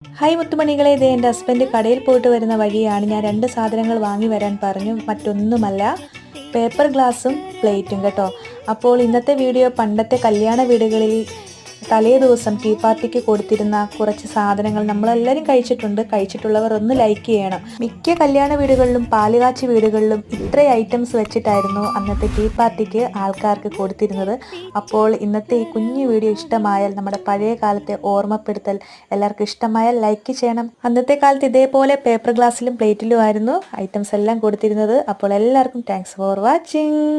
Hi മുത്തുമണികളെ, ഇതേ എൻ്റെ husband കടയിൽ പോയിട്ട് വരുന്ന വഴിയാണ്. ഞാൻ 2 സാധനങ്ങൾ വാങ്ങി വരാൻ പറഞ്ഞു. മറ്റൊന്നുമല്ല, പേപ്പർ ഗ്ലാസും പ്ലേറ്റും കേട്ടോ. അപ്പോൾ ഇന്നത്തെ വീഡിയോ പണ്ടത്തെ കല്യാണ വീടുകളിൽ തലേ ദിവസം ടീ പാർട്ടിക്ക് കൊടുത്തിരുന്ന കുറച്ച് സാധനങ്ങൾ നമ്മളെല്ലാവരും കഴിച്ചിട്ടുള്ളവർ ഒന്ന് ലൈക്ക് ചെയ്യണം. മിക്ക കല്യാണ വീടുകളിലും പാലുകാച്ചി വീടുകളിലും ഇത്രയും ഐറ്റംസ് വെച്ചിട്ടായിരുന്നു അന്നത്തെ ടീ പാർട്ടിക്ക് ആൾക്കാർക്ക് കൊടുത്തിരുന്നത്. അപ്പോൾ ഇന്നത്തെ ഈ കുഞ്ഞു വീഡിയോ ഇഷ്ടമായാൽ, നമ്മുടെ പഴയ കാലത്തെ ഓർമ്മപ്പെടുത്തൽ എല്ലാവർക്കും ഇഷ്ടമായാൽ ലൈക്ക് ചെയ്യണം. അന്നത്തെ കാലത്ത് ഇതേപോലെ പേപ്പർ ഗ്ലാസ്സിലും പ്ലേറ്റിലും ആയിരുന്നു ഐറ്റംസ് എല്ലാം കൊടുത്തിരുന്നത്. അപ്പോൾ എല്ലാവർക്കും താങ്ക്സ് ഫോർ വാച്ചിങ്.